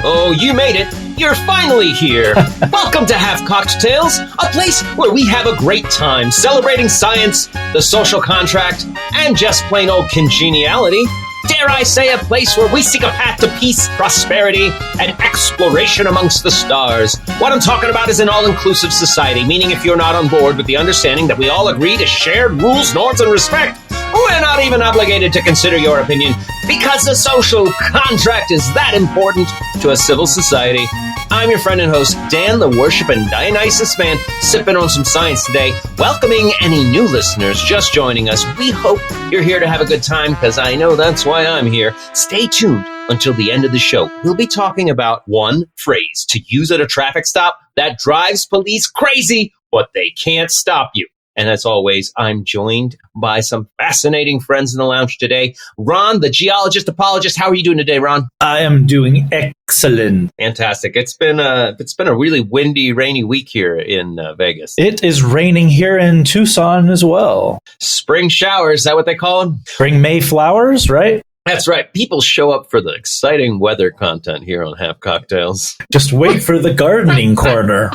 Oh, you made it. You're finally here. Welcome to Half Cocktails, a place where we have a great time celebrating science, the social contract, and just plain old congeniality. Dare I say, a place where we seek a path to peace, prosperity, and exploration amongst the stars. What I'm talking about is an all-inclusive society, meaning if you're not on board with the understanding that we all agree to shared rules, norms, and respect, we're not even obligated to consider your opinion because the social contract is that important to a civil society. I'm your friend and host, Dan, the worshiping Dionysus man, sipping on some science today, welcoming any new listeners just joining us. We hope you're here to have a good time because I know that's why I'm here. Stay tuned until the end of the show. We'll be talking about one phrase to use at a traffic stop that drives police crazy, but they can't stop you. And as always, I'm joined by some fascinating friends in the lounge today. Ron, the geologist apologist. How are you doing today, Ron? I am doing excellent. Fantastic. It's been a really windy, rainy week here in Vegas. It is raining here in Tucson as well. Spring showers, is that what they call them? Spring Mayflowers, right? That's right. People show up for the exciting weather content here on Half Cocktails. Just wait for the gardening corner.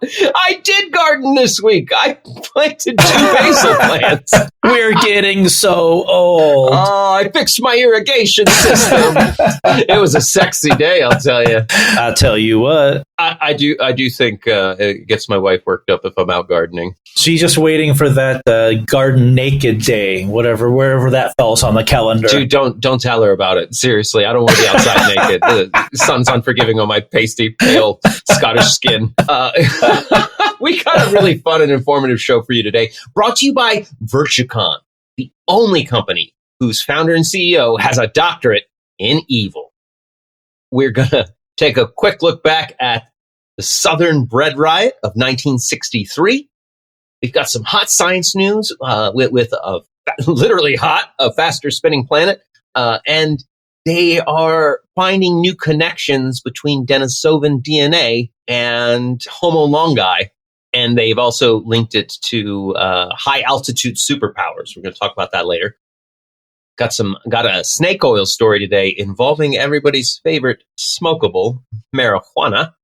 I did garden this week. I planted 2 basil plants. We're getting so old. Oh, I fixed my irrigation system. It was a sexy day, I'll tell you. I'll tell you what. I do think it gets my wife worked up if I'm out gardening. She's just waiting for that garden naked day, wherever that falls on the calendar. Dude, don't tell her about it. Seriously, I don't want to be outside naked. The sun's unforgiving on my pasty, pale Scottish skin. We got a really fun and informative show for you today. Brought to you by VirtueCon, the only company whose founder and CEO has a doctorate in evil. We're going to take a quick look back at the Southern Bread Riot of 1963. We've got some hot science news with a literally hot, a faster spinning planet. And they are finding new connections between denisovan DNA and Homo longi. And they've also linked it to high altitude superpowers. We're going to talk about that later. Got a snake oil story today involving everybody's favorite smokable, marijuana.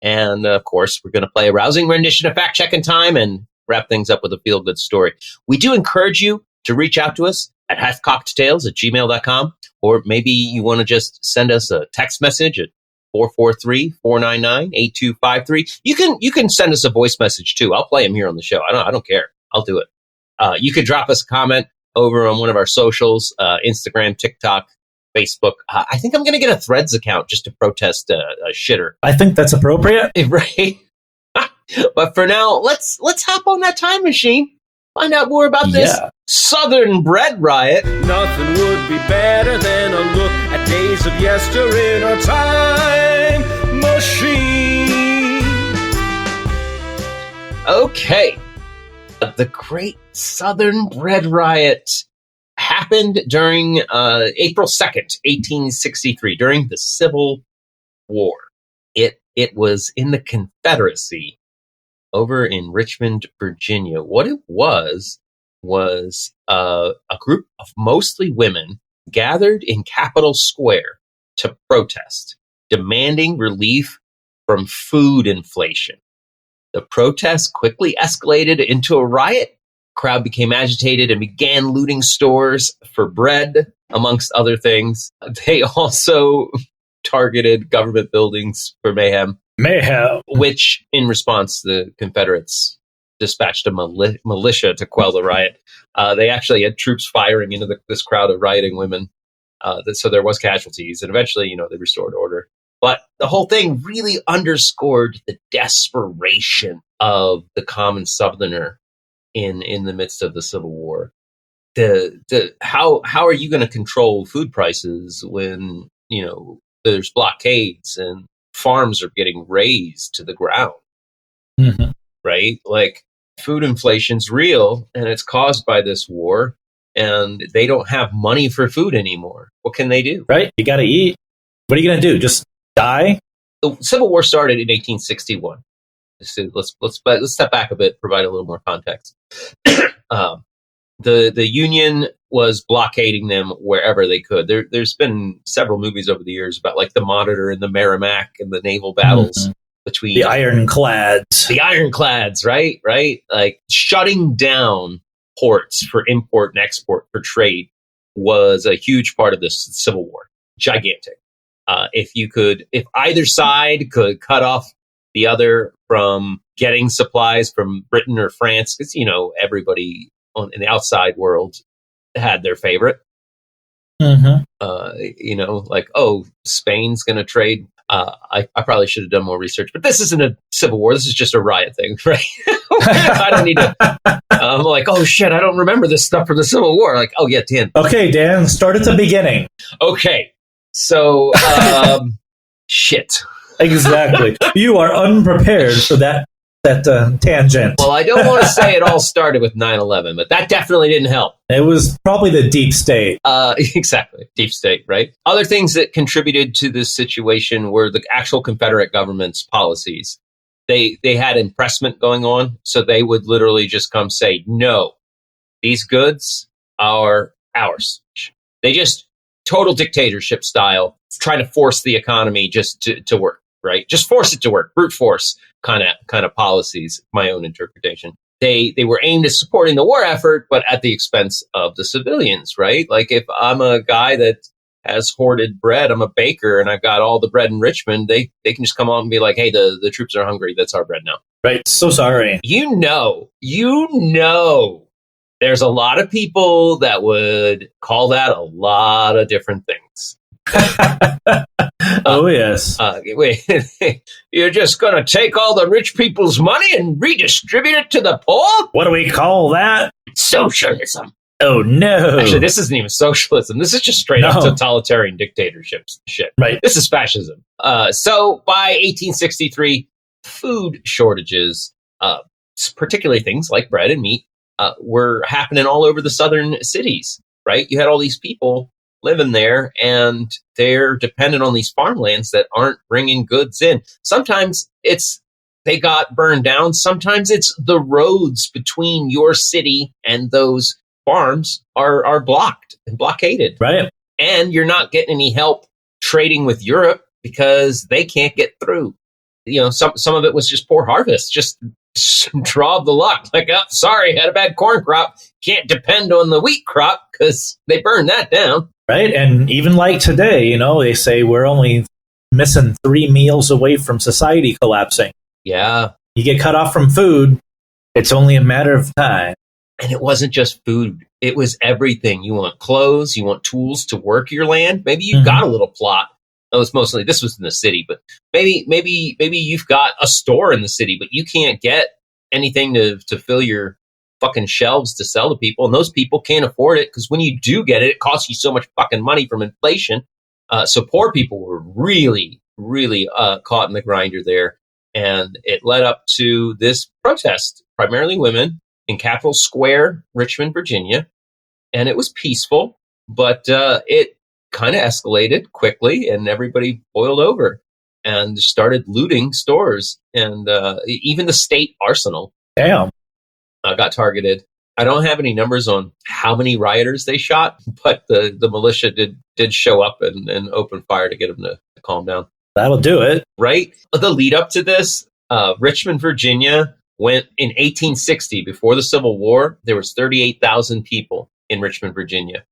And of course, we're going to play a rousing rendition of Fact Checkin Time and wrap things up with a feel-good story. We do encourage you to reach out to us at halfcocktails@gmail.com, or maybe you want to just send us a text message at 443-499-8253. You can send us a voice message too. I'll play them here on the show. I don't care. I'll do it. You could drop us a comment over on one of our socials, Instagram, TikTok, Facebook. I think I'm going to get a Threads account just to protest a shitter. I think that's appropriate. Right? But for now, let's hop on that time machine. Find out more about this Southern Bread Riot. Nothing would be better than a look at days of yester in a time machine. Okay. The Great Southern Bread Riot happened during April 2nd, 1863, during the Civil War. It was in the Confederacy over in Richmond, Virginia. What it was a group of mostly women gathered in Capitol Square to protest, demanding relief from food inflation. The protest quickly escalated into a riot. The crowd became agitated and began looting stores for bread, amongst other things. They also targeted government buildings for mayhem. Which, in response, the Confederates dispatched a militia to quell the riot. They actually had troops firing into this crowd of rioting women. So there was casualties, and eventually, they restored order. But the whole thing really underscored the desperation of the common Southerner in the midst of the Civil War. How are you going to control food prices when there's blockades and farms are getting razed to the ground? Mm-hmm. Right? Like, food inflation's real, and it's caused by this war, and they don't have money for food anymore. What can they do? Right? You got to eat. What are you going to do? Just die? The Civil War started in 1861. So let's step back a bit, provide a little more context. The Union was blockading them wherever they could. There's been several movies over the years about like the Monitor and the Merrimack and the naval battles between the ironclads. The ironclads, right? Like shutting down ports for import and export for trade was a huge part of this Civil War. Gigantic. If either side could cut off the other from getting supplies from Britain or France, because, everybody in the outside world had their favorite. Like, Spain's going to trade. I probably should have done more research, but this isn't a civil war. This is just a riot thing, right? I don't need to. I'm like, oh shit, I don't remember this stuff from the Civil War. Like, oh yeah, Dan. Okay, Dan, start at the beginning. Okay, so shit. Exactly. You are unprepared for that tangent. Well, I don't want to say it all started with 9/11, but that definitely didn't help. It was probably the deep state. Exactly. Deep state, right? Other things that contributed to this situation were the actual Confederate government's policies. They had impressment going on, so they would literally just come say, no, these goods are ours. They just, total dictatorship style, trying to force the economy just to work, right? Just force it to work, brute force kind of policies, my own interpretation. They were aimed at supporting the war effort, but at the expense of the civilians, right? Like if I'm a guy that has hoarded bread, I'm a baker, and I've got all the bread in Richmond, they can just come on and be like, hey, the troops are hungry. That's our bread now. Right. So sorry. You know, there's a lot of people that would call that a lot of different things. Oh, yes. Wait, you're just going to take all the rich people's money and redistribute it to the poor? What do we call that? Socialism. Oh, no. Actually, this isn't even socialism. This is just straight up totalitarian dictatorship shit. Right. This is fascism. So by 1863, food shortages, particularly things like bread and meat, were happening all over the southern cities, right? You had all these people living there, and they're dependent on these farmlands that aren't bringing goods in. Sometimes they got burned down. Sometimes it's the roads between your city and those farms are blocked and blockaded. Right. And you're not getting any help trading with Europe because they can't get through. Some of it was just poor harvest, just draw the luck. Like, oh, sorry, had a bad corn crop. Can't depend on the wheat crop because they burned that down. Right. And even like today, they say we're only missing 3 meals away from society collapsing. Yeah. You get cut off from food, it's only a matter of time. And it wasn't just food. It was everything. You want clothes, you want tools to work your land. Maybe you've got a little plot. This was in the city, but maybe you've got a store in the city, but you can't get anything to fill your fucking shelves to sell to people. And those people can't afford it because when you do get it, it costs you so much fucking money from inflation. So poor people were really, really caught in the grinder there. And it led up to this protest, primarily women, in Capitol Square, Richmond, Virginia. And it was peaceful, but it kind of escalated quickly, and everybody boiled over and started looting stores. And even the state arsenal got targeted. I don't have any numbers on how many rioters they shot, but the militia did show up and open fire to get them to calm down. That'll do it. Right? The lead up to this, Richmond, Virginia, went in 1860, before the Civil War, there was 38,000 people in Richmond, Virginia.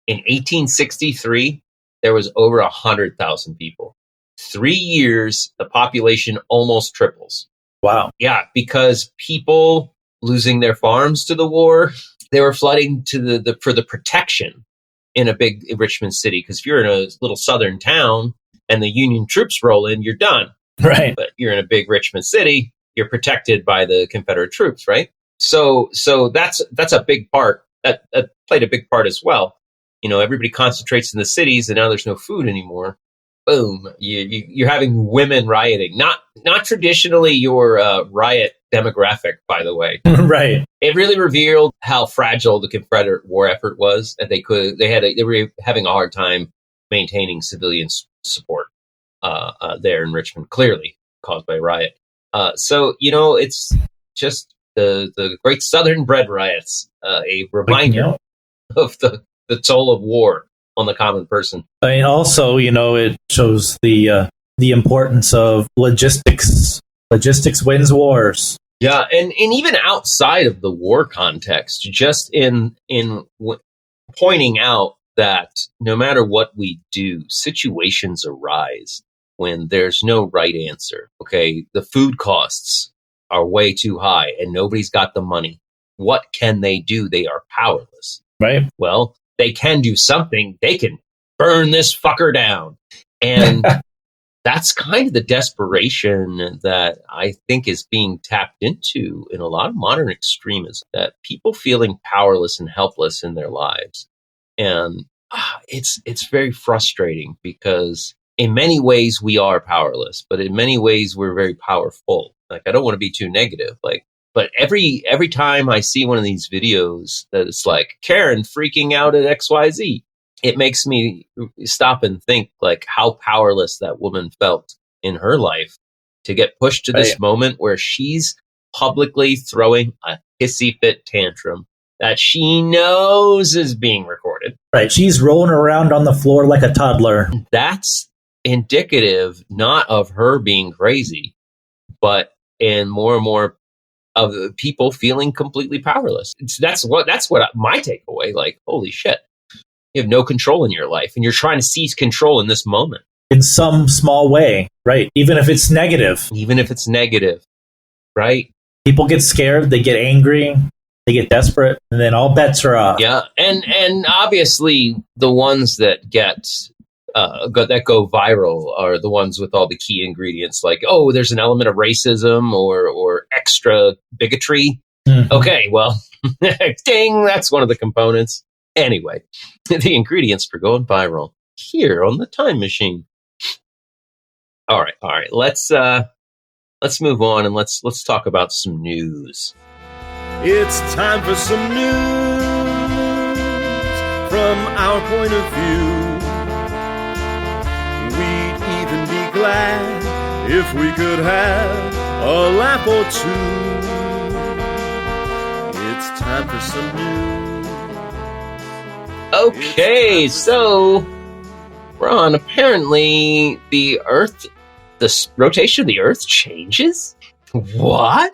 In 1863, there was over 100,000 people. 3 years, the population almost triples. Wow. Yeah, because people losing their farms to the war, they were flooding to for the protection in a big Richmond city. Because if you're in a little southern town and the Union troops roll in, you're done. Right. But you're in a big Richmond city, you're protected by the Confederate troops, right? So that's a big part. That played a big part as well. Everybody concentrates in the cities, and now there's no food anymore. Boom! You're having women rioting. Not traditionally your riot demographic, by the way. Right. It really revealed how fragile the Confederate war effort was, and they were having a hard time maintaining civilian support there in Richmond. Clearly caused by riot. So it's just the Great Southern Bread Riots, a reminder You know, of the toll of war on the common person. I mean, also, it shows the importance of logistics. Logistics wins wars. Yeah, and even outside of the war context, just in pointing out that no matter what we do, situations arise when there's no right answer. Okay, the food costs are way too high and nobody's got the money. What can they do? They are powerless. Right. Well, they can do something. They can burn this fucker down. And that's kind of the desperation that I think is being tapped into in a lot of modern extremism, that people feeling powerless and helpless in their lives. And it's very frustrating because in many ways we are powerless, but in many ways we're very powerful. Like, I don't want to be too negative, but every time I see one of these videos that it's like Karen freaking out at XYZ, it makes me stop and think like how powerless that woman felt in her life to get pushed to this moment where she's publicly throwing a hissy fit tantrum that she knows is being recorded. Right. She's rolling around on the floor like a toddler. That's indicative not of her being crazy, but in more and more of people feeling completely powerless. That's what my takeaway. Like, holy shit. You have no control in your life, and you're trying to seize control in this moment. In some small way, right? Even if it's negative. Right? People get scared, they get angry, they get desperate, and then all bets are off. Yeah, and obviously the ones that go viral are the ones with all the key ingredients, like, oh, there's an element of racism or extra bigotry. Mm-hmm. Okay, well, ding, that's one of the components. Anyway, the ingredients for going viral here on the Time Machine. All right. Let's move on and let's talk about some news. It's time for some news from our point of view. We'd even be glad if we could have a laugh or two. It's time for some news. Okay, so, Ron, apparently the rotation of the Earth changes? What?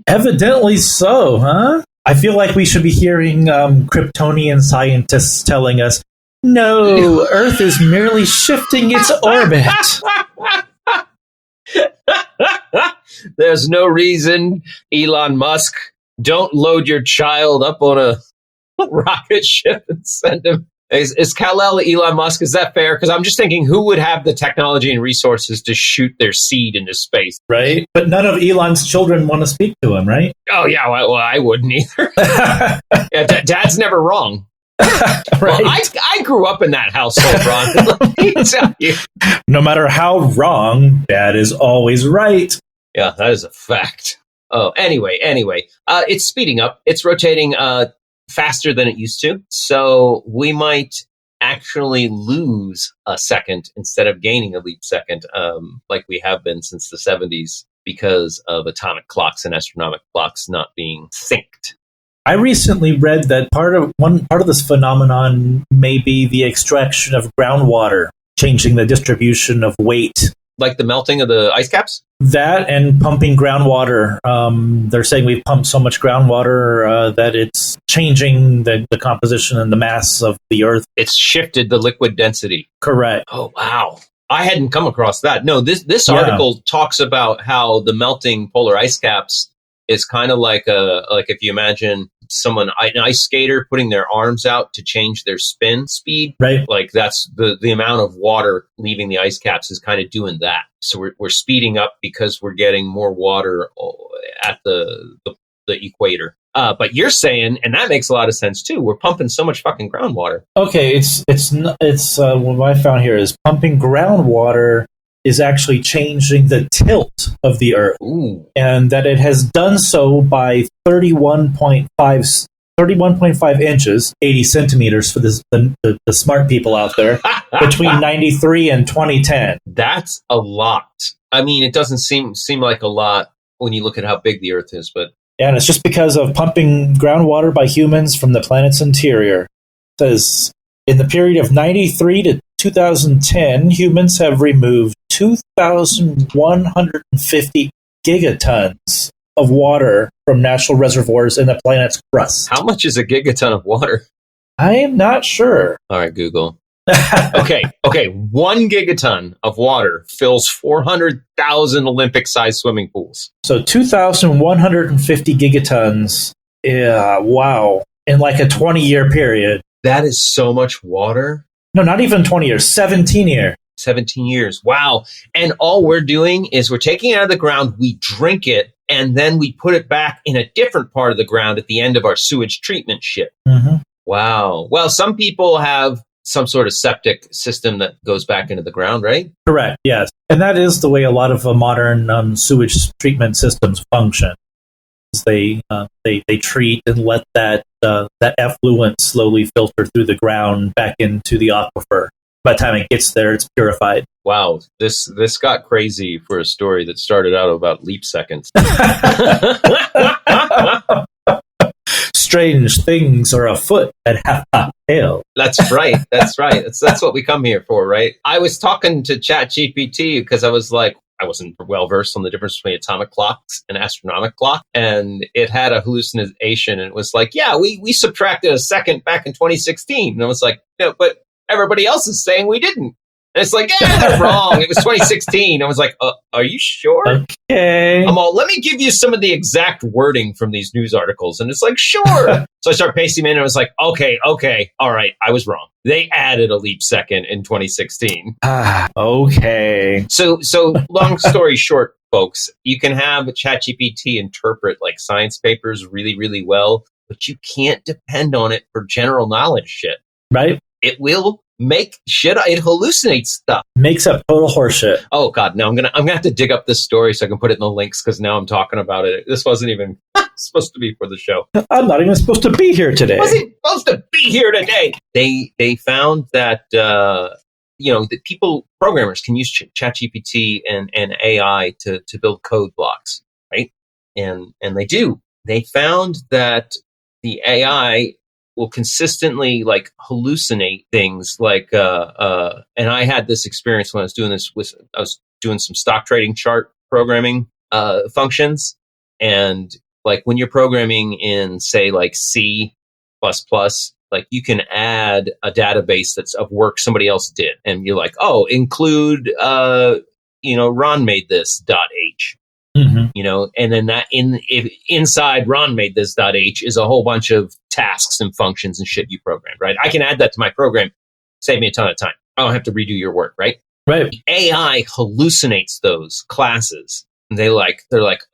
Evidently so, huh? I feel like we should be hearing Kryptonian scientists telling us, no, Earth is merely shifting its orbit. There's no reason, Elon Musk, don't load your child up on a rocket ship and send him. Is Kal-El Elon Musk? Is that fair? Because I'm just thinking, who would have the technology and resources to shoot their seed into space? Right? But none of Elon's children want to speak to him, right? Oh, yeah. Well, I wouldn't either. Yeah, Dad's never wrong. Right. Well, I grew up in that household, Ron. Let me tell you. No matter how wrong, Dad is always right. Yeah, that is a fact. Oh, anyway. It's speeding up. It's rotating faster than it used to. So we might actually lose a second instead of gaining a leap second, like we have been since the 70s, because of atomic clocks and astronomical clocks not being synced. I recently read that part of this phenomenon may be the extraction of groundwater, changing the distribution of weight. Like the melting of the ice caps? That and pumping groundwater. They're saying we've pumped so much groundwater that it's changing the composition and the mass of the Earth. It's shifted the liquid density. Correct. Oh, wow. I hadn't come across that. No, this article talks about how the melting polar ice caps is kind of like if you imagine an ice skater putting their arms out to change their spin speed. Right. Like that's the amount of water leaving the ice caps is kind of doing that. So we're speeding up because we're getting more water at the equator. But you're saying, and that makes a lot of sense too, we're pumping so much fucking groundwater. Okay, it's what I found here is pumping groundwater is actually changing the tilt of the Earth. Ooh. And that it has done so by 31.5 inches, 80 centimeters for the smart people out there, between 93 and 2010. That's a lot. I mean, it doesn't seem like a lot when you look at how big the Earth is, but And it's just because of pumping groundwater by humans from the planet's interior. It says, in the period of 93 to 2010, humans have removed 2,150 gigatons of water from natural reservoirs in the planet's crust. How much is a gigaton of water? I am not sure. All right, Google. Okay. 1 gigaton of water fills 400,000 Olympic-sized swimming pools. So 2,150 gigatons. Yeah, wow. In like a 20-year period. That is so much water. No, not even 20 years, 17 years. 17 years. Wow. And all we're doing is we're taking it out of the ground, we drink it, and then we put it back in a different part of the ground at the end of our sewage treatment shit. Mm-hmm. Wow. Well, some people have some sort of septic system that goes back into the ground, right? Correct, yes. And that is the way a lot of modern sewage treatment systems function. They treat and let that effluent slowly filter through the ground back into the aquifer. By the time it gets there, it's purified. Wow, this got crazy for a story that started out about leap seconds. Strange things are afoot at half-past tail. That's right. That's what we come here for, right? I was talking to ChatGPT because I was like, I wasn't well versed on the difference between atomic clocks and astronomical clock, and it had a hallucination, and it was like, yeah, we subtracted a second back in 2016, and I was like, no, but everybody else is saying we didn't. And it's like, yeah, they're wrong. It was 2016. I was like, are you sure? Okay. I'm all, let me give you some of the exact wording from these news articles. And it's like, sure. So I start pasting them in and I was like, okay. All right. I was wrong. They added a leap second in 2016. Okay. So long story short, folks, you can have ChatGPT interpret like science papers really, really well, but you can't depend on it for general knowledge shit. Right. It will make shit. It hallucinates stuff. Makes up total horseshit. Oh God, no! I'm gonna have to dig up this story so I can put it in the links because now I'm talking about it. This wasn't even supposed to be for the show. I'm not even supposed to be here today. Wasn't supposed to be here today. They found that that programmers can use ChatGPT and AI to build code blocks, right? And they do. They found that the AI will consistently like hallucinate things like and I had this experience when I was doing this I was doing some stock trading chart programming functions, and like when you're programming in say like C++, like you can add a database that's of work somebody else did, and you're like, oh, include Ron made this .h. Mm-hmm. And then that inside Ron made this .h is a whole bunch of tasks and functions and shit you programmed, right? I can add that to my program, save me a ton of time. I don't have to redo your work, right? Right. The AI hallucinates those classes. And they're like,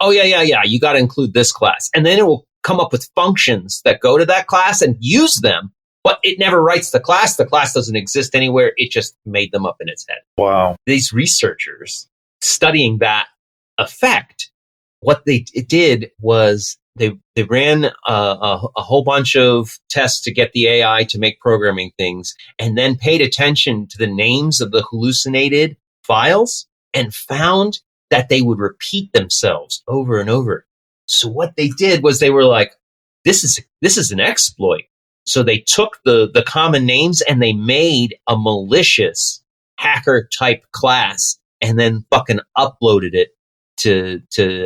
oh yeah, you got to include this class, and then it will come up with functions that go to that class and use them. But it never writes the class. The class doesn't exist anywhere. It just made them up in its head. Wow. These researchers studying that effect, what they did was they ran a whole bunch of tests to get the AI to make programming things, and then paid attention to the names of the hallucinated files and found that they would repeat themselves over and over. So what they did was they were like, this is an exploit. So they took the common names and they made a malicious hacker type class and then fucking uploaded it to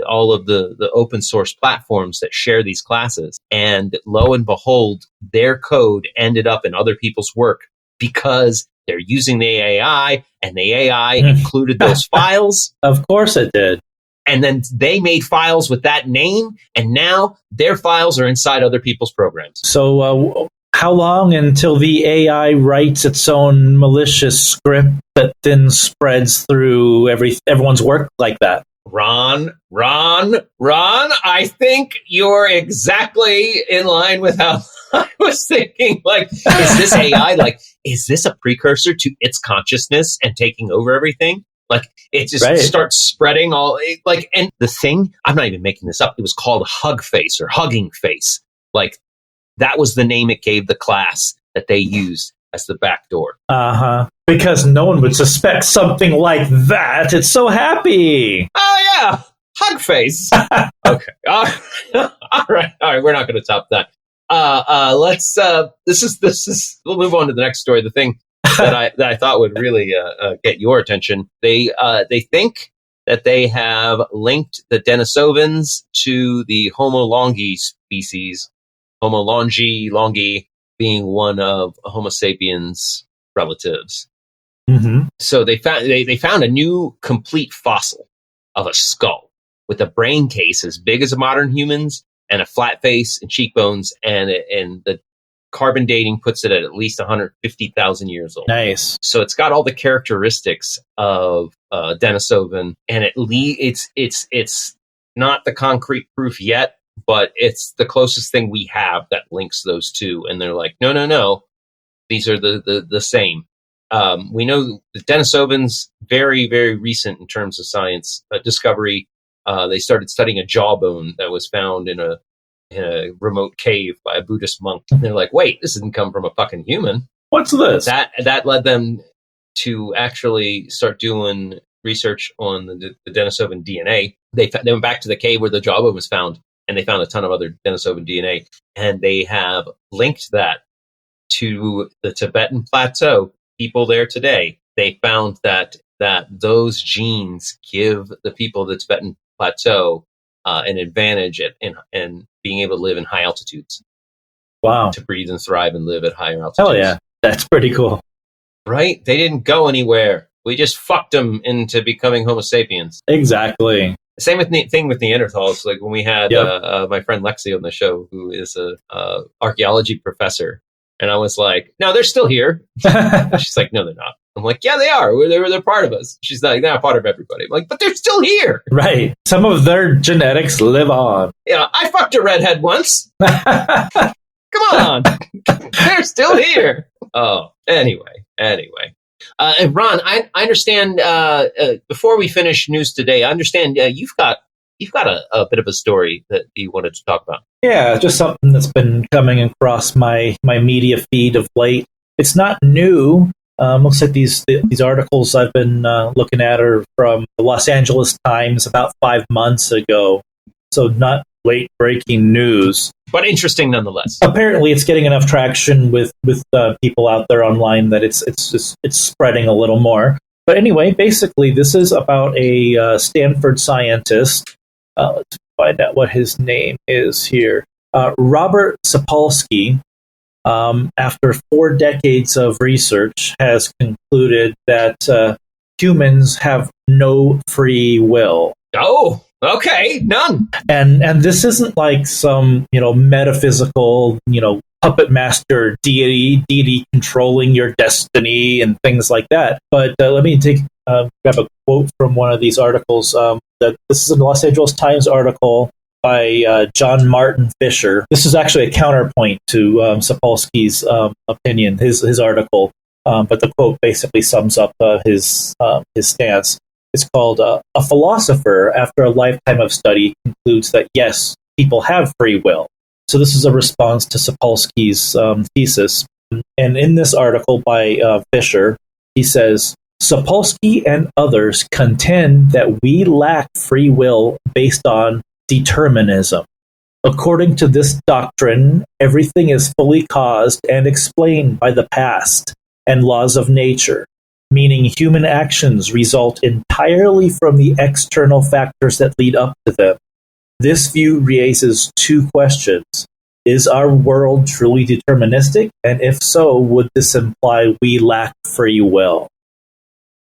all of the open source platforms that share these classes. And lo and behold, their code ended up in other people's work because they're using the AI, and the AI included those files. Of course it did. And then they made files with that name, and now their files are inside other people's programs. So how long until the AI writes its own malicious script that then spreads through everyone's work like that? Ron, I think you're exactly in line with how I was thinking. Like, is this AI, like, is this a precursor to its consciousness and taking over everything? Like, it just starts spreading all, like, and the thing, I'm not even making this up, it was called Hug Face or Hugging Face. Like, that was the name it gave the class that they used as the backdoor. Because no one would suspect something like that. It's so happy. Oh, yeah. Hug face. Okay. All right. We're not going to top that. Let's. This is. We'll move on to the next story. The thing that I thought would really get your attention. They think that they have linked the denisovans to the Homo longi species. Homo longi being one of Homo sapiens' relatives. Mm-hmm. So they found a new complete fossil of a skull with a brain case as big as a modern human's and a flat face and cheekbones, and the carbon dating puts it at least 150,000 years old. Nice. So it's got all the characteristics of Denisovan, and it's not the concrete proof yet, but it's the closest thing we have that links those two. And they're like, no, these are the same. We know the Denisovan's very, very recent in terms of science discovery. They started studying a jawbone that was found in a remote cave by a Buddhist monk. And they're like, wait, this didn't come from a fucking human. What's this? That led them to actually start doing research on the Denisovan DNA. They went back to the cave where the jawbone was found, and they found a ton of other Denisovan DNA. And they have linked that to the Tibetan plateau. People there today, they found that those genes give the people of the Tibetan plateau an advantage in being able to live in high altitudes. Wow. To breathe and thrive and live at higher altitudes. Hell yeah. That's pretty cool. Right? They didn't go anywhere. We just fucked them into becoming Homo sapiens. Exactly. Same thing with Neanderthals. Like when we had my friend Lexi on the show, who is a archaeology professor. And I was like, no, they're still here. She's like, no, they're not. I'm like, yeah, they are. They're part of us. She's like, they're not part of everybody. I'm like, but they're still here. Right. Some of their genetics live on. Yeah, I fucked a redhead once. Come on. They're still here. Oh, anyway. And Ron, I understand, before we finish news today, I understand you've got a bit of a story that you wanted to talk about. Yeah, just something that's been coming across my media feed of late. It's not new. Looks like these articles I've been looking at are from the Los Angeles Times about 5 months ago. So not late breaking news, but interesting nonetheless. Apparently, it's getting enough traction with people out there online that it's spreading a little more. But anyway, basically, this is about a Stanford scientist. Let's find out what his name is here. Robert Sapolsky, after 4 decades of research, has concluded that humans have no free will. Oh, okay, none. And this isn't like some metaphysical puppet master deity controlling your destiny and things like that. But let me grab a quote from one of these articles. That this is a Los Angeles Times article by John Martin Fisher. This is actually a counterpoint to Sapolsky's opinion, his article. But the quote basically sums up his stance. It's called "A philosopher, after a lifetime of study, concludes that yes, people have free will." So this is a response to Sapolsky's thesis. And in this article by Fisher, he says, Sapolsky and others contend that we lack free will based on determinism. According to this doctrine, everything is fully caused and explained by the past and laws of nature, meaning human actions result entirely from the external factors that lead up to them. This view raises 2 questions. Is our world truly deterministic? And if so, would this imply we lack free will?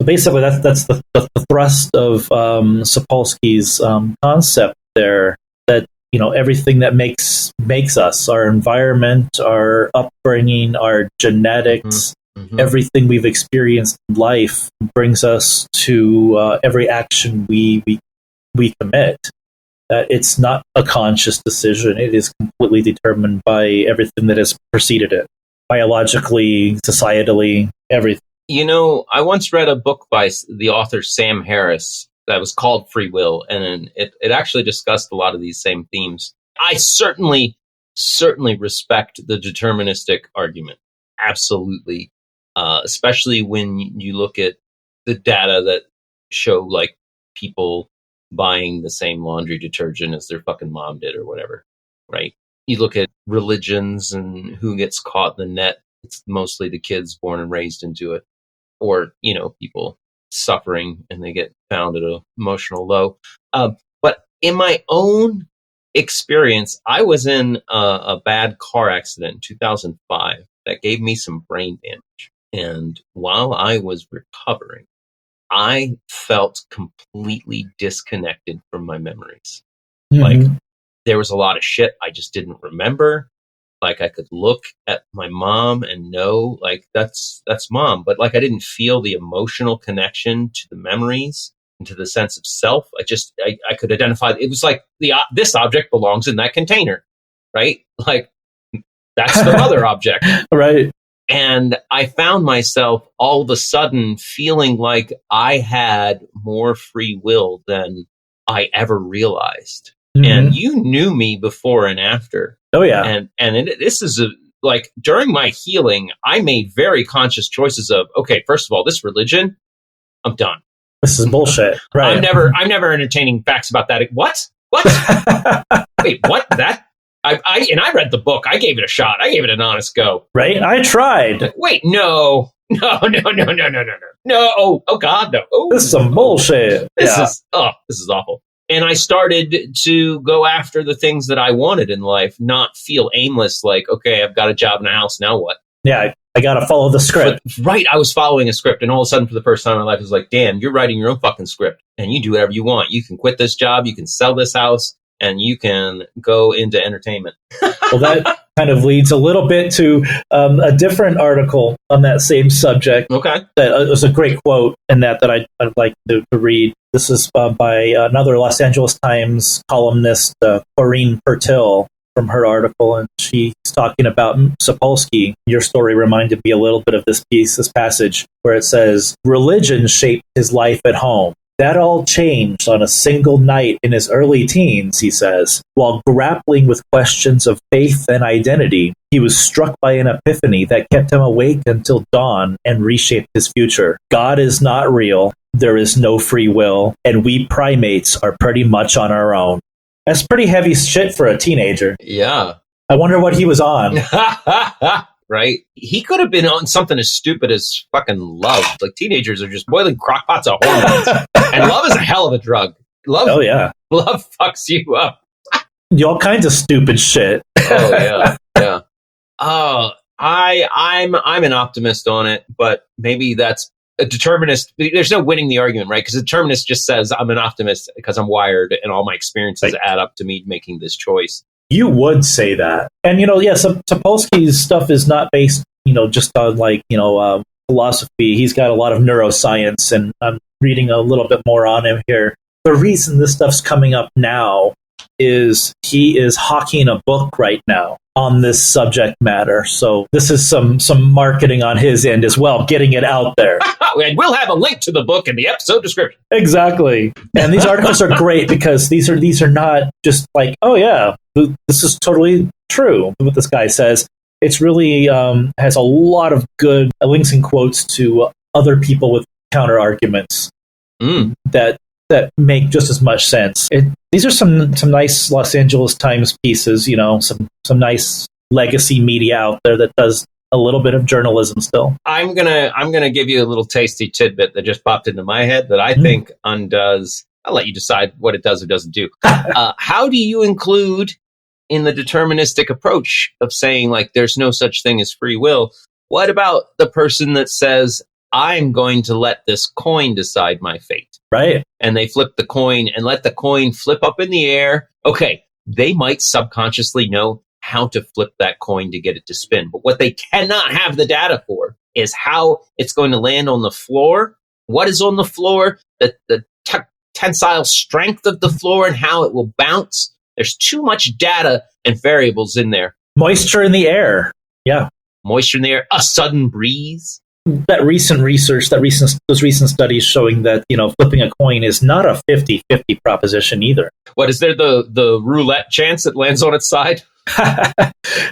So basically, that's the thrust of Sapolsky's concept there, that everything that makes us, our environment, our upbringing, our genetics, everything we've experienced in life brings us to every action we commit. It's not a conscious decision. It is completely determined by everything that has preceded it, biologically, societally, everything. I once read a book by the author Sam Harris that was called Free Will, and it actually discussed a lot of these same themes. I certainly respect the deterministic argument. Absolutely. Especially when you look at the data that show like people buying the same laundry detergent as their fucking mom did or whatever, right? You look at religions and who gets caught in the net. It's mostly the kids born and raised into it, or, people suffering and they get found at an emotional low. But in my own experience, I was in a bad car accident in 2005 that gave me some brain damage. And while I was recovering, I felt completely disconnected from my memories. Mm-hmm. Like, there was a lot of shit I just didn't remember. Like, I could look at my mom and know, like, that's mom. But, like, I didn't feel the emotional connection to the memories and to the sense of self. I could identify. It was like, this object belongs in that container, right? Like, that's the other object. Right. And I found myself all of a sudden feeling like I had more free will than I ever realized. Mm-hmm. And you knew me before and after. Oh, yeah. This is like, during my healing, I made very conscious choices of, okay, first of all, this religion, I'm done. This is bullshit. Right. I'm never entertaining facts about that. What? Wait, what? That? I read the book. I gave it a shot. I gave it an honest go. Right? I tried. Wait, no. No. Oh God, no. Oh, this is some bullshit. This is awful. And I started to go after the things that I wanted in life, not feel aimless. Like, okay, I've got a job and a house. Now what? Yeah, I got to follow the script. Right. I was following a script. And all of a sudden, for the first time in my life, it was like, damn, you're writing your own fucking script and you do whatever you want. You can quit this job. You can sell this house. And you can go into entertainment. Well, that kind of leads a little bit to a different article on that same subject. Okay. That was a great quote in that I'd like to read. This is by another Los Angeles Times columnist, Corinne Pertil, from her article. And she's talking about Sapolsky. Your story reminded me a little bit of this passage, where it says, religion shaped his life at home. That all changed on a single night in his early teens, he says. While grappling with questions of faith and identity, he was struck by an epiphany that kept him awake until dawn and reshaped his future. God is not real, there is no free will, and we primates are pretty much on our own. That's pretty heavy shit for a teenager. Yeah. I wonder what he was on. Right? He could have been on something as stupid as fucking love. Like, teenagers are just boiling crockpots of hormones. And love is a hell of a drug. Love fucks you up. All kinds of stupid shit. Oh, yeah. Yeah. Oh, I'm an optimist on it, but maybe that's a determinist. There's no winning the argument, right? Because a determinist just says I'm an optimist because I'm wired and all my experiences add up to me making this choice. You would say that. And, Sapolsky's stuff is not based, just on philosophy. He's got a lot of neuroscience, and I'm reading a little bit more on him here. The reason this stuff's coming up now is he is hawking a book right now on this subject matter. So this is some marketing on his end as well, getting it out there. And we'll have a link to the book in the episode description. Exactly. And these articles are great because these are not just like, oh yeah, this is totally true, what this guy says. It's really has a lot of good links and quotes to other people with counter arguments that make just as much sense. These are some nice Los Angeles Times pieces, some nice legacy media out there that does a little bit of journalism still. I'm gonna give you a little tasty tidbit that just popped into my head that I think undoes. I'll let you decide what it does or doesn't do. How do you include in the deterministic approach of saying, like, there's no such thing as free will? What about the person that says, I'm going to let this coin decide my fate? Right. And they flip the coin and let the coin flip up in the air. Okay, they might subconsciously know how to flip that coin to get it to spin. But what they cannot have the data for is how it's going to land on the floor, what is on the floor, the tensile strength of the floor, and how it will bounce. There's too much data and variables in there. Moisture in the air. Yeah. Moisture in the air, a sudden breeze. That recent research, those recent studies showing that, flipping a coin is not a 50-50 proposition either. What, is there the roulette chance it lands on its side?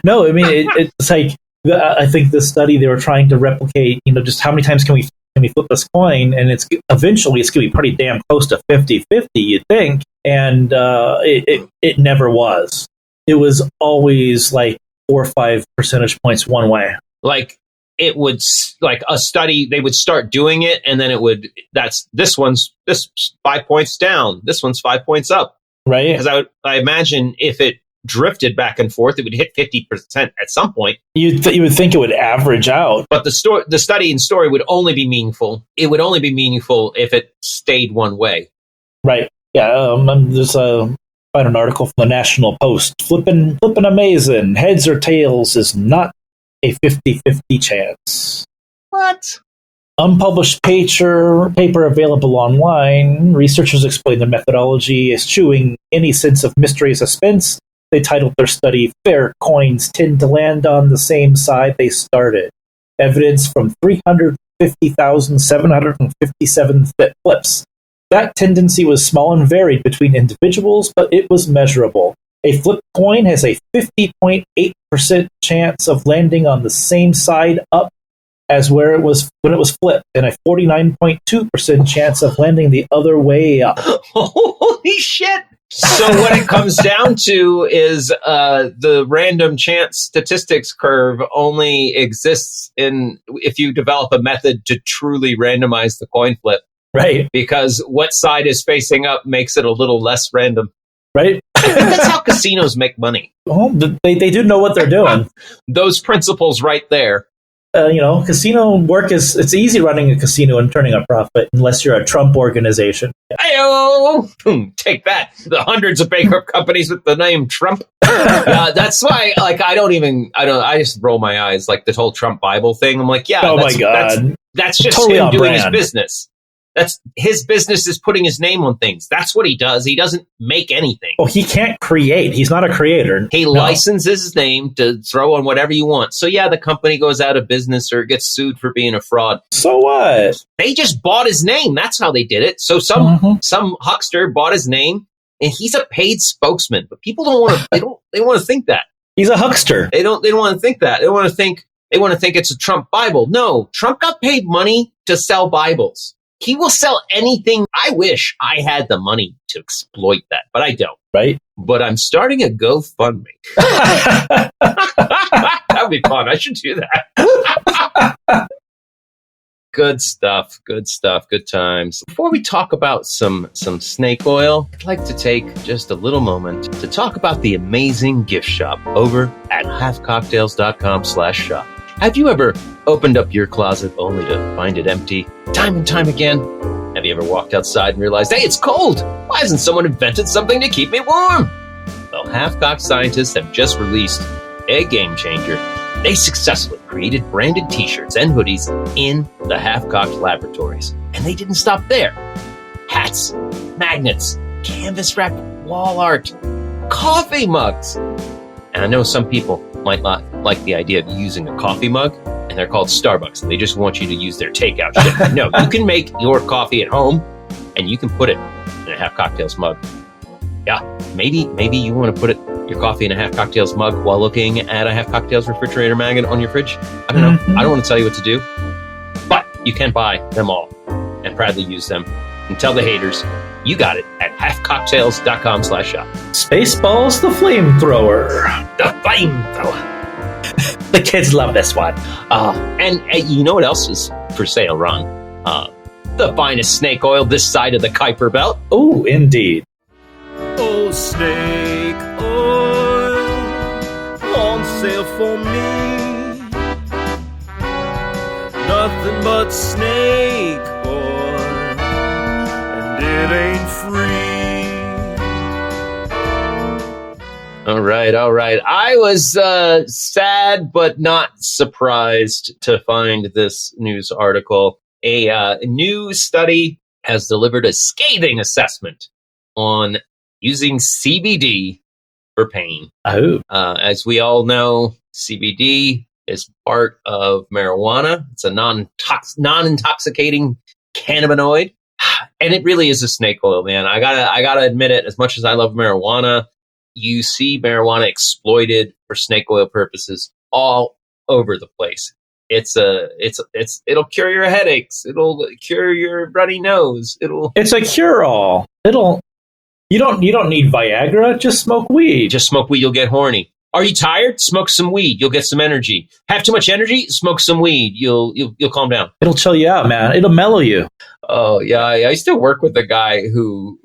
No, I mean, it's like, I think this study, they were trying to replicate, just how many times can we can we flip this coin? And eventually it's going to be pretty damn close to 50-50, you'd think. And it never was. It was always like 4 or 5 percentage points one way. Like it would, like a study, they would start doing it, and then it would, this 5 points down, this one's 5 points up. Right. Because I imagine if it drifted back and forth, it would hit 50% at some point. You would think it would average out. But the study and story would only be meaningful. It would only be meaningful if it stayed one way. Right. Yeah. There's find an article from the National Post. Flippin' amazing. Heads or tails is not a 50-50 chance. What? Unpublished paper available online. Researchers explain their methodology, eschewing any sense of mystery or suspense. They titled their study, Fair Coins Tend to Land on the Same Side They Started. Evidence from 350,757 flips. That tendency was small and varied between individuals, but it was measurable. A flipped coin has a 50.8% chance of landing on the same side up as where it was when it was flipped, and a 49.2% chance of landing the other way up. Holy shit! So what it comes down to is the random chance statistics curve only exists if you develop a method to truly randomize the coin flip. Right. Because what side is facing up makes it a little less random. Right. That's how casinos make money. Well, they do know what they're doing. Those principles right there. Casino work it's easy running a casino and turning a profit unless you're a Trump organization. Ayo! Take that. The hundreds of bankrupt companies with the name Trump. That's why, like, I just roll my eyes, like the whole Trump Bible thing. I'm like, yeah, my God. That's just totally him doing brand. his business. That's his business is putting his name on things. That's what he does. He doesn't make anything. Well, he can't create. He's not a creator. He licenses his name to throw on whatever you want. So yeah, the company goes out of business or gets sued for being a fraud. So what? They just bought his name. That's how they did it. So some huckster bought his name, and he's a paid spokesman. But people don't want to. They want to think that he's a huckster. They don't want to think that. They want to think it's a Trump Bible. No, Trump got paid money to sell Bibles. He will sell anything. I wish I had the money to exploit that, but I don't. Right. But I'm starting a GoFundMe. That would be fun. I should do that. Good stuff. Good times. Before we talk about some snake oil, I'd like to take just a little moment to talk about the amazing gift shop over at halfcocktails.com/shop. Have you ever opened up your closet only to find it empty time and time again? Have you ever walked outside and realized, hey, it's cold? Why hasn't someone invented something to keep me warm? Well, Half-Cocked scientists have just released a game changer. They successfully created branded t-shirts and hoodies in the Half-Cocked laboratories. And they didn't stop there. Hats, magnets, canvas-wrapped wall art, coffee mugs. And I know some people might not like the idea of using a coffee mug, and they're called Starbucks. They just want you to use their takeout shit. No, you can make your coffee at home, and you can put it in a Half Cocktails mug. Yeah, maybe you want to put your coffee in a Half Cocktails mug while looking at a Half Cocktails refrigerator magnet on your fridge. I don't know. I don't want to tell you what to do, but you can buy them all and proudly use them. And tell the haters, you got it at halfcocktails.com/shop. Spaceballs the flamethrower. The flamethrower. The kids love this one. And you know what else is for sale, Ron? The finest snake oil this side of the Kuiper Belt. Oh, indeed. Oh, snake oil on sale for me. Nothing but snake oil, and it ain't free. All right. I was sad but not surprised to find this news article. A new study has delivered a scathing assessment on using CBD for pain. Oh. As we all know, CBD is part of marijuana. It's a non-intoxicating cannabinoid. And it really is a snake oil, man. I gotta admit it, as much as I love marijuana, you see marijuana exploited for snake oil purposes all over the place. It'll cure your headaches. It'll cure your runny nose. It's a cure-all. You don't need Viagra. Just smoke weed. Just smoke weed. You'll get horny. Are you tired? Smoke some weed. You'll get some energy. Have too much energy? Smoke some weed. You'll calm down. It'll chill you out, man. It'll mellow you. Oh yeah, I used to work with a guy who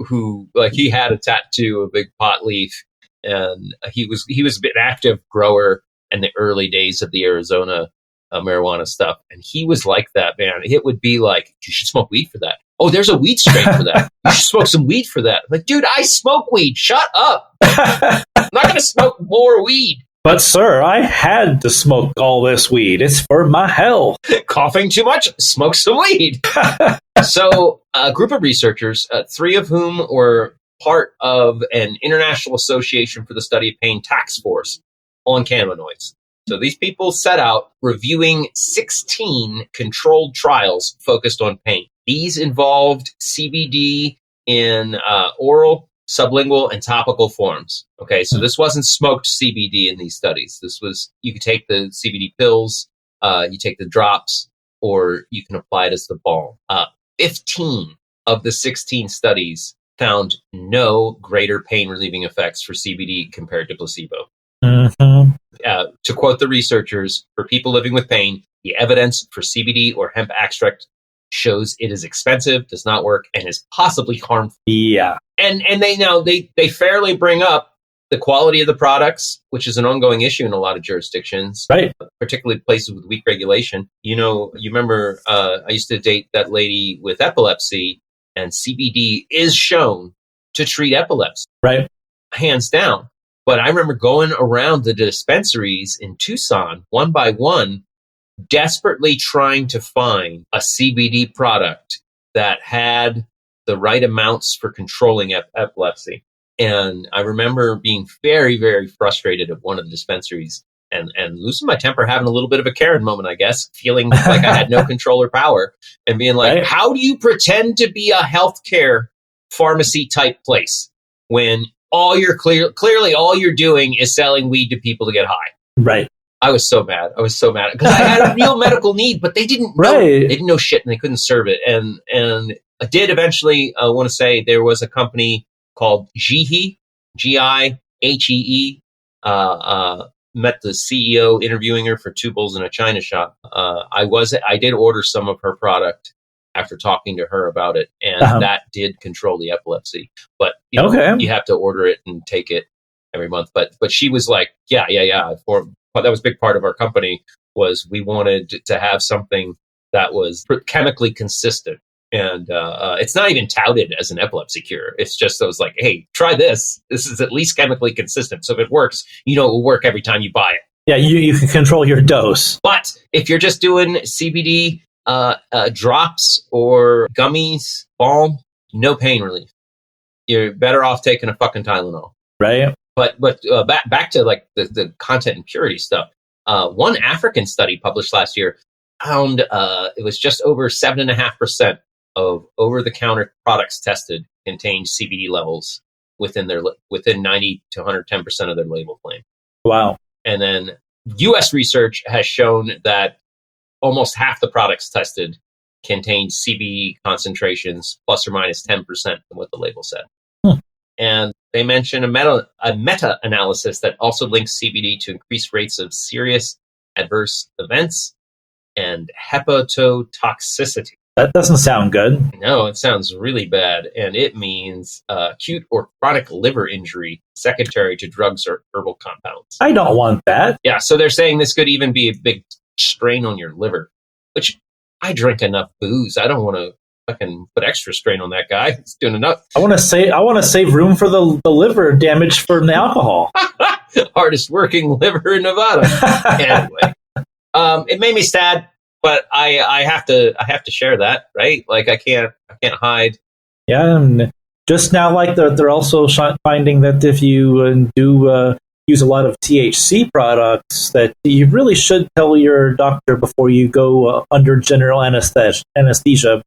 like he had a tattoo, a big pot leaf, and he was an active grower in the early days of the Arizona marijuana stuff, and he was like that, man. It would be like, you should smoke weed for that. Oh, there's a weed strain for that. You should smoke some weed for that. I'm like, dude, I smoke weed. Shut up. I'm not going to smoke more weed. But, sir, I had to smoke all this weed. It's for my health. Coughing too much? Smoke some weed. So, a group of researchers, 3 of whom were part of an International Association for the Study of Pain task force on cannabinoids. So these people set out reviewing 16 controlled trials focused on pain. These involved CBD in oral, sublingual, and topical forms. Okay, so this wasn't smoked CBD in these studies. This was, you could take the CBD pills, you take the drops, or you can apply it as the balm. 15 of the 16 studies found no greater pain relieving effects for CBD compared to placebo. Mm-hmm. To quote the researchers, for people living with pain, the evidence for CBD or hemp extract shows it is expensive, does not work, and is possibly harmful. Yeah. And they fairly bring up the quality of the products, which is an ongoing issue in a lot of jurisdictions, right? Particularly places with weak regulation. You remember I used to date that lady with epilepsy, and CBD is shown to treat epilepsy, right? Hands down. But I remember going around the dispensaries in Tucson, one by one, desperately trying to find a CBD product that had the right amounts for controlling epilepsy. And I remember being very, very frustrated at one of the dispensaries and losing my temper, having a little bit of a Karen moment, I guess, feeling like I had no control or power, and being like, right. How do you pretend to be a healthcare pharmacy type place when clearly all you're doing is selling weed to people to get high? Right. I was so mad because I had a real medical need, but they didn't know. Right. They didn't know shit, and they couldn't serve it. And I did eventually want to say there was a company called Gihee, Gihee. Met the CEO interviewing her for 2 bowls in a China shop. I did order some of her product after talking to her about it, and that did control the epilepsy. But you have to order it and take it every month. But she was like, yeah. That was a big part of our company, was we wanted to have something that was chemically consistent. And it's not even touted as an epilepsy cure. It's just, I was like, hey, try this. This is at least chemically consistent. So if it works, it will work every time you buy it. Yeah, you can control your dose. But if you're just doing CBD drops or gummies, balm, no pain relief. You're better off taking a fucking Tylenol. Right. But back to like the content and purity stuff. One African study published last year found it was just over 7.5% of over-the-counter products tested contained CBD levels within 90 to 110% of their label claim. Wow. And then U.S. research has shown that almost half the products tested contained CBD concentrations plus or minus 10% than what the label said. And they mention a meta-analysis that also links CBD to increased rates of serious adverse events and hepatotoxicity. That doesn't sound good. No, it sounds really bad. And it means acute or chronic liver injury secondary to drugs or herbal compounds. I don't want that. Yeah, so they're saying this could even be a big strain on your liver, which I drink enough booze. I don't want to fucking put extra strain on that guy. He's doing enough. I want to save room for the liver damage from the alcohol. Hardest working liver in Nevada. Anyway, it made me sad, but I have to share that, right? Like I can't hide. Yeah, and just now, like they're also finding that if you do use a lot of THC products, that you really should tell your doctor before you go under general anesthesia.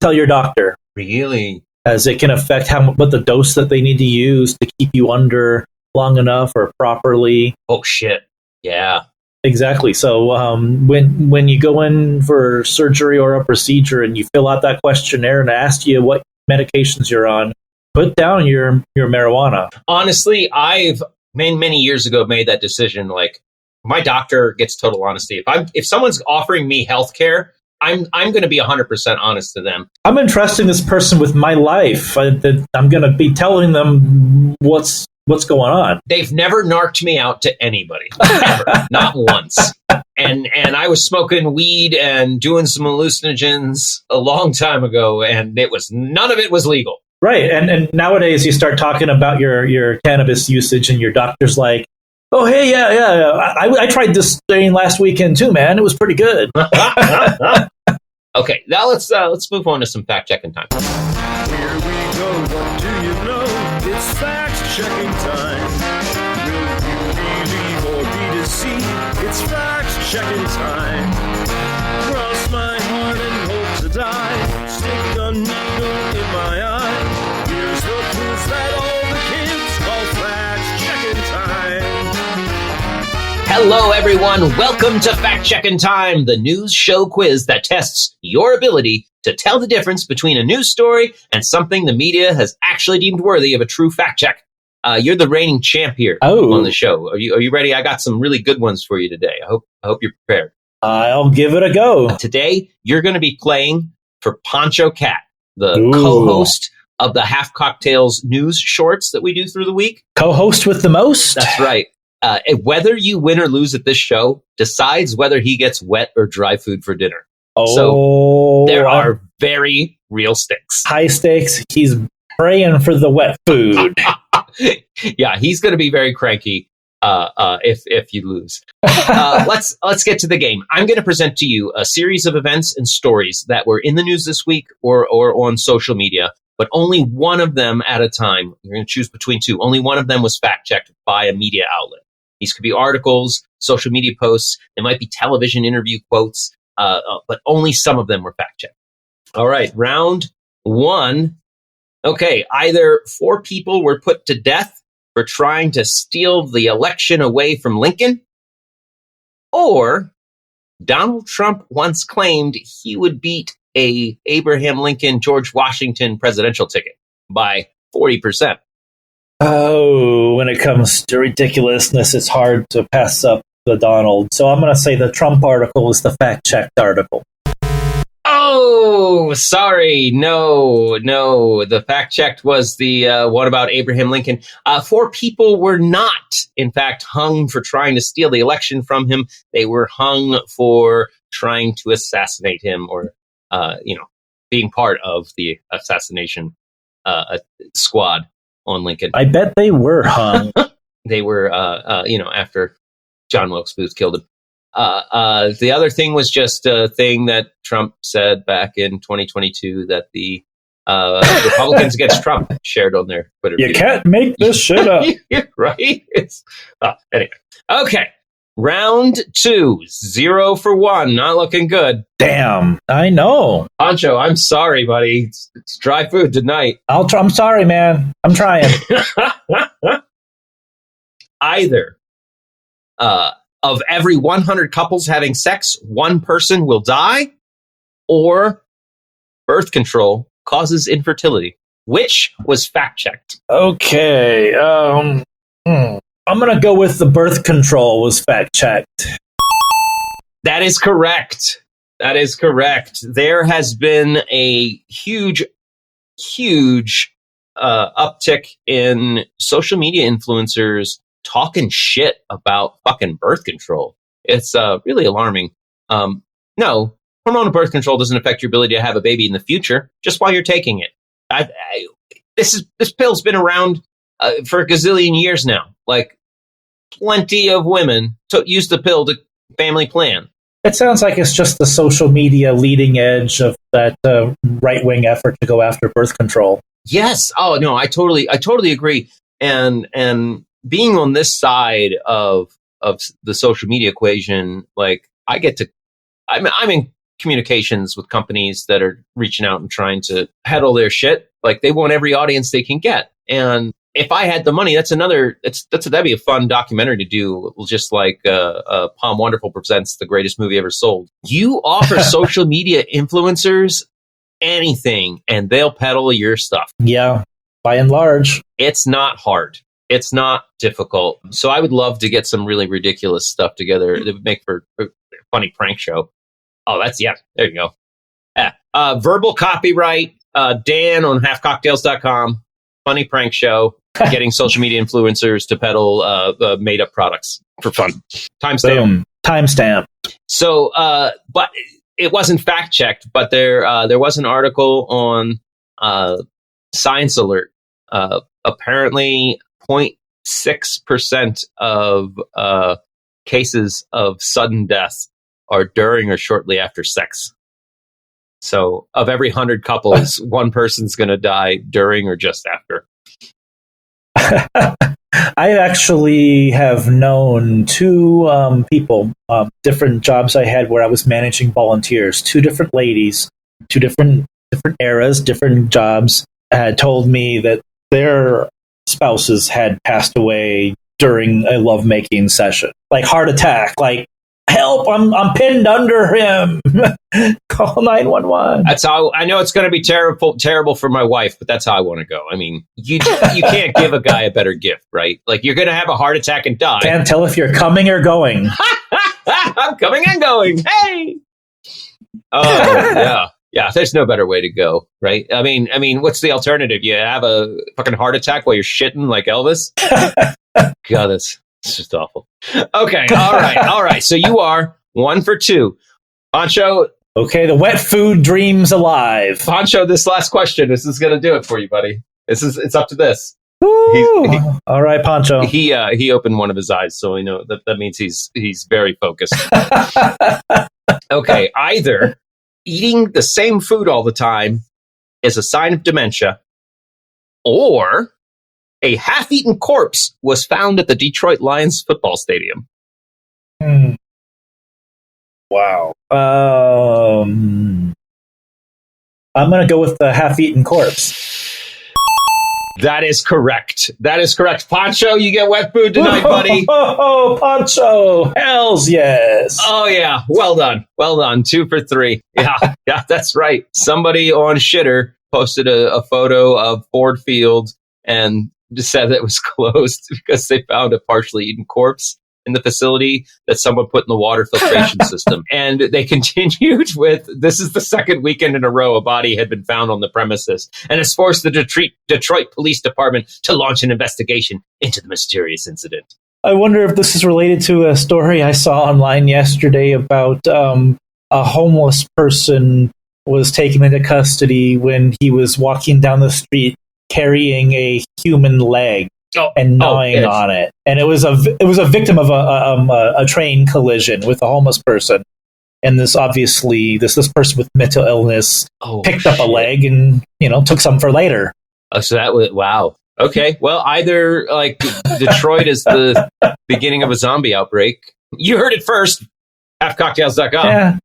Tell your doctor. Really? As it can affect what the dose that they need to use to keep you under long enough or properly. Oh, shit. Yeah. Exactly. So when you go in for surgery or a procedure and you fill out that questionnaire and ask you what medications you're on, put down your marijuana. Honestly, I've many years ago made that decision. Like, my doctor gets total honesty. If someone's offering me health care, I'm going to be 100% honest to them. I'm entrusting this person with my life. I'm going to be telling them what's going on. They've never narked me out to anybody, ever, not once. And I was smoking weed and doing some hallucinogens a long time ago, and none of it was legal. Right, and nowadays you start talking about your cannabis usage, and your doctor's like, "Oh, hey, yeah, I tried this thing last weekend too, man. It was pretty good." Okay, now let's move on to some fact checking time. Here we go, what do you know? It's fact checking time. Will you believe or be deceived? It's fact checking time. Cross my heart and hope to die. Stick a needle in my eye. Here's the proof that all the kids call fact checking time. Hello, everyone. Welcome to Fact Checkin Time, the news show quiz that tests your ability to tell the difference between a news story and something the media has actually deemed worthy of a true fact check. You're the reigning champ here on the show. Are you ready? I got some really good ones for you today. I hope you're prepared. I'll give it a go. Today, you're going to be playing for Poncho Cat, the co-host of the Half Cocktails news shorts that we do through the week. Co-host with the most? That's right. Whether you win or lose at this show decides whether he gets wet or dry food for dinner. Oh, so there are very real stakes. High stakes. He's praying for the wet food. Yeah, he's going to be very cranky if you lose. Let's get to the game. I'm going to present to you a series of events and stories that were in the news this week or on social media, but only one of them at a time. You're going to choose between two. Only one of them was fact-checked by a media outlet. These could be articles, social media posts. They might be television interview quotes, but only some of them were fact-checked. All right, round one. Okay, either 4 people were put to death for trying to steal the election away from Lincoln, or Donald Trump once claimed he would beat a Abraham Lincoln, George Washington presidential ticket by 40%. Oh, when it comes to ridiculousness, it's hard to pass up the Donald. So I'm going to say the Trump article is the fact-checked article. Oh, sorry. No. The fact-checked was the one about Abraham Lincoln. 4 people were not, in fact, hung for trying to steal the election from him. They were hung for trying to assassinate him or, being part of the assassination squad on Lincoln. I bet they were hung. They were, after John Wilkes Booth killed him. The other thing was just a thing that Trump said back in 2022 that the Republicans against Trump shared on their Twitter. You can't make this shit up. Right? Anyway. Okay. Round 2, 0 for 1. Not looking good. Damn, I know. Poncho, I'm sorry, buddy. It's dry food tonight. I'm sorry, man. I'm trying. Either of every 100 couples having sex, 1 person will die, or birth control causes infertility. Which was fact-checked? Okay. I'm going to go with the birth control was fact-checked. That is correct. There has been a huge uptick in social media influencers talking shit about fucking birth control. It's really alarming. No, hormonal birth control doesn't affect your ability to have a baby in the future, just while you're taking it. This pill's been around for a gazillion years now. Like, plenty of women use the pill to family plan. It sounds like it's just the social media leading edge of that right-wing effort to go after birth control. Yes. Oh no, I totally agree. And being on this side of the social media equation, like I'm in communications with companies that are reaching out and trying to peddle their shit. Like, they want every audience they can get. And if I had the money, that'd be a fun documentary to do, just like Palm Wonderful presents the greatest movie ever sold. You offer social media influencers anything, and they'll peddle your stuff. Yeah, by and large. It's not hard. It's not difficult. So I would love to get some really ridiculous stuff together that would make for a funny prank show. Oh, there you go. Verbal copyright, Dan on halfcocktails.com. Funny prank show. Getting social media influencers to peddle made-up products for fun. Timestamp. Timestamp. So, but it wasn't fact-checked, but there was an article on Science Alert. Apparently, 0.6% of cases of sudden death are during or shortly after sex. So, of every 100 couples, one person's going to die during or just after. I actually have known two people, different jobs I had where I was managing volunteers. Two different ladies, two different eras, different jobs, had told me that their spouses had passed away during a lovemaking session. Like heart attack, like, help, I'm pinned under him. Call 911. That's how I know it's going to be terrible for my wife, but that's how I want to go. I mean, you can't give a guy a better gift, right? Like, you're going to have a heart attack and die. Can't tell if you're coming or going. I'm coming and going. Hey. Oh, yeah. There's no better way to go, right? I mean, what's the alternative? You have a fucking heart attack while you're shitting like Elvis? God, it's just awful. Okay, all right. So you are 1 for 2. Poncho. Okay, the wet food dream's alive. Poncho, this last question, this is going to do it for you, buddy. It's up to this. All right, Poncho. He opened one of his eyes, so we know that means he's very focused. Okay, either eating the same food all the time is a sign of dementia, or a half-eaten corpse was found at the Detroit Lions football stadium. Wow. I'm going to go with the half-eaten corpse. That is correct. Poncho, you get wet food tonight, buddy. Oh, Poncho. Hells yes. Oh, yeah. Well done. 2 for 3. Yeah, that's right. Somebody on Shitter posted a photo of Ford Field and said that it was closed because they found a partially eaten corpse in the facility that someone put in the water filtration system. And they continued with, this is the second weekend in a row a body had been found on the premises, and has forced the Detroit Police Department to launch an investigation into the mysterious incident. I wonder if this is related to a story I saw online yesterday about a homeless person was taken into custody when he was walking down the street carrying a human leg and gnawing on it, and it was a victim of a train collision with a homeless person, and this person with mental illness picked up a leg and took some for later. Oh, so that was wow. Okay, well, either like Detroit is the beginning of a zombie outbreak. You heard it first. Halfcocktails.com. Yeah,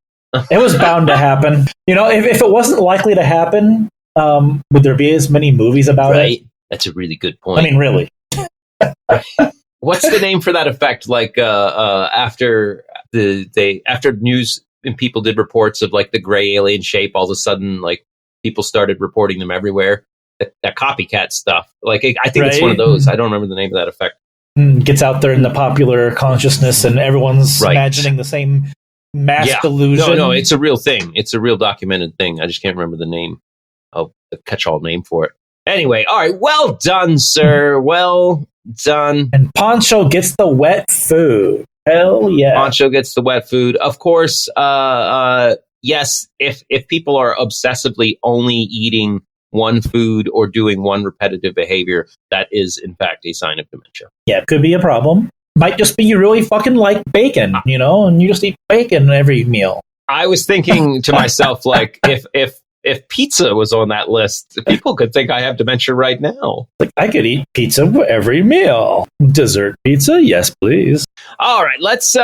it was bound to happen. If it wasn't likely to happen, would there be as many movies about it? That's a really good point. I mean, really. What's the name for that effect? Like after news and people did reports of like the gray alien shape, all of a sudden like people started reporting them everywhere. That copycat stuff. Like I think it's one of those. I don't remember the name of that effect. Gets out there in the popular consciousness, and everyone's imagining the same mass delusion. No, it's a real thing. It's a real documented thing. I just can't remember the name. Oh, the catch-all name for it. Anyway, all right. Well done, sir. Well done. And Poncho gets the wet food. Hell yeah. Poncho gets the wet food. Of course, yes, if people are obsessively only eating one food or doing one repetitive behavior, that is, in fact, a sign of dementia. Yeah, it could be a problem. Might just be you really fucking like bacon, and you just eat bacon every meal. I was thinking to myself, like, if pizza was on that list, people could think I have dementia right now. Like, I could eat pizza every meal. Dessert pizza? Yes, please. All right, let's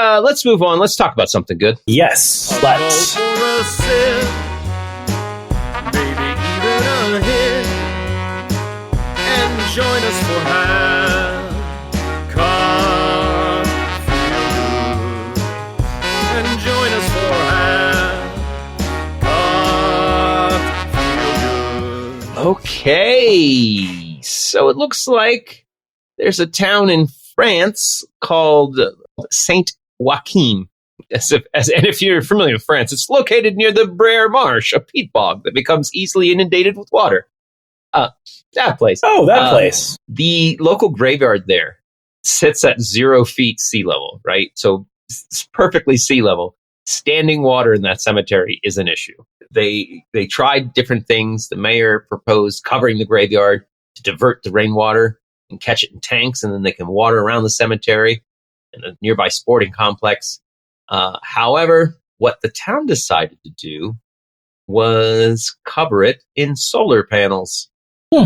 move on. Let's talk about something good. Yes, let's. join us for half cock feel good. And join us for half cock feel good. Okay, so it looks like there's a town in France called Saint Joachim. And if you're familiar with France, it's located near the Brer Marsh, a peat bog that becomes easily inundated with water. That place. Oh, that place. The local graveyard there sits at 0 feet sea level, right? So it's perfectly sea level. Standing water in that cemetery is an issue. They tried different things. The mayor proposed covering the graveyard to divert the rainwater and catch it in tanks, and then they can water around the cemetery and a nearby sporting complex. However, what the town decided to do was cover it in solar panels.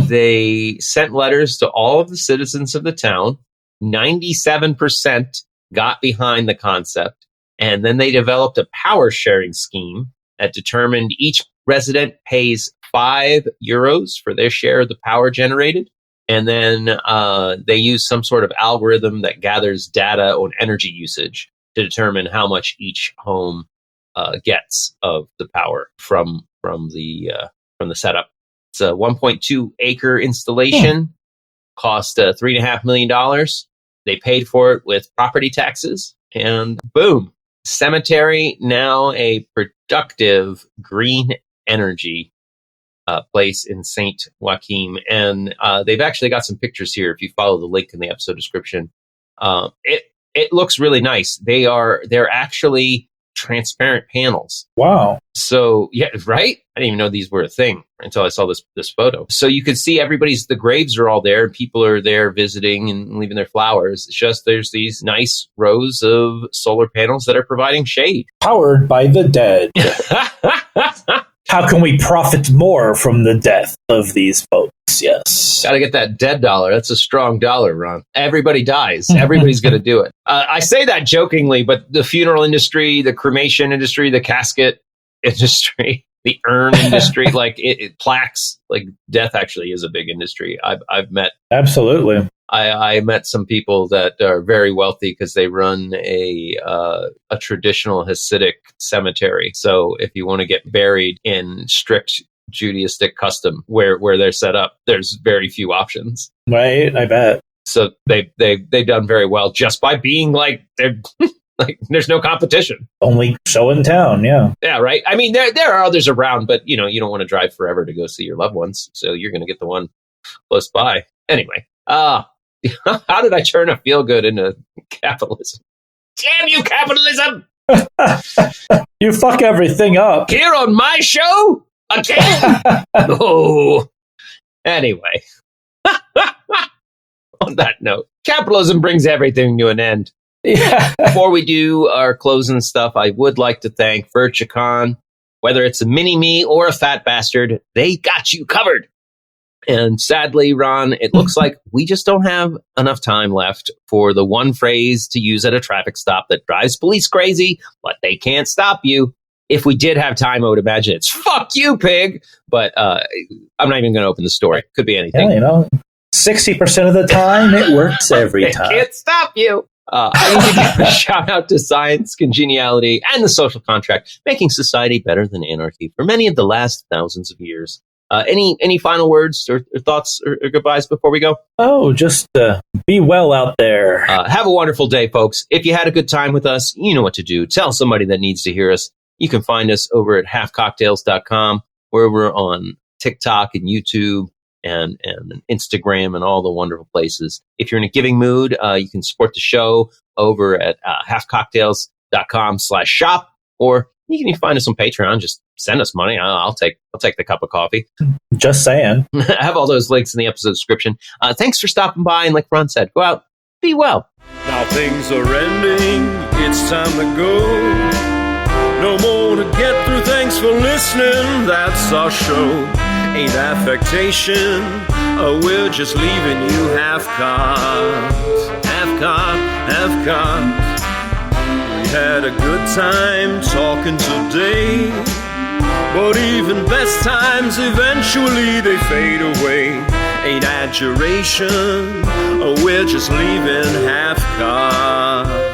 They sent letters to all of the citizens of the town. 97% got behind the concept. And then they developed a power sharing scheme that determined each resident pays €5 for their share of the power generated. And then they use some sort of algorithm that gathers data on energy usage to determine how much each home gets of the power from the setup. It's a 1.2 acre installation, cost $3.5 million. They paid for it with property taxes, and boom, cemetery now a productive green energy place in Saint Joachim. And they've actually got some pictures here. If you follow the link in the episode description, it looks really nice. They're actually transparent panels. Wow. So yeah, right? I didn't even know these were a thing until I saw this photo. So you can see the graves are all there, and people are there visiting and leaving their flowers. It's just there's these nice rows of solar panels that are providing shade. Powered by the dead. How can we profit more from the death of these folks? Yes. Got to get that dead dollar. That's a strong dollar, Ron. Everybody dies. Everybody's going to do it. I say that jokingly, but the funeral industry, the cremation industry, the casket industry, the urn industry, like plaques, like death actually is a big industry. I've met. Absolutely. I met some people that are very wealthy because they run a traditional Hasidic cemetery. So if you want to get buried in strict Judaistic custom where they're set up, there's very few options. Right, I bet. So they've done very well just by being like they're like there's no competition. Only show in town, yeah. Yeah, right. I mean there are others around, but you don't want to drive forever to go see your loved ones, so you're going to get the one close by. Anyway, how did I turn a feel good into capitalism? Damn you, capitalism! You fuck everything up. Here on my show? Again? Oh. Anyway. On that note, capitalism brings everything to an end. Yeah. Before we do our closing stuff, I would like to thank Virtucon. Whether it's a mini-me or a fat bastard, they got you covered. And sadly, Ron, it looks like we just don't have enough time left for the one phrase to use at a traffic stop that drives police crazy, but they can't stop you. If we did have time, I would imagine it's "fuck you, pig." But I'm not even going to open the story. Could be anything. Yeah, 60% of the time, it works every time. Can't stop you. I need to give a shout out to Science, Congeniality, and the Social Contract, making society better than anarchy for many of the last thousands of years. Any final words or thoughts or goodbyes before we go? Oh, just be well out there. Have a wonderful day, folks. If you had a good time with us, you know what to do. Tell somebody that needs to hear us. You can find us over at halfcocktails.com, where we're on TikTok and YouTube and Instagram and all the wonderful places. If you're in a giving mood, you can support the show over at halfcocktails.com/shop, or you can find us on Patreon. Just send us money. I'll take the cup of coffee. Just saying. I have all those links in the episode description. Thanks for stopping by. And like Ron said, go out, be well. Now things are ending. It's time to go. No more to get through. Thanks for listening. That's our show. Ain't affectation. We're just leaving you half-cocked. Half-cocked. We had a good time talking today, but even best times eventually they fade away. Ain't exaggeration, or we're just leaving half-cocked.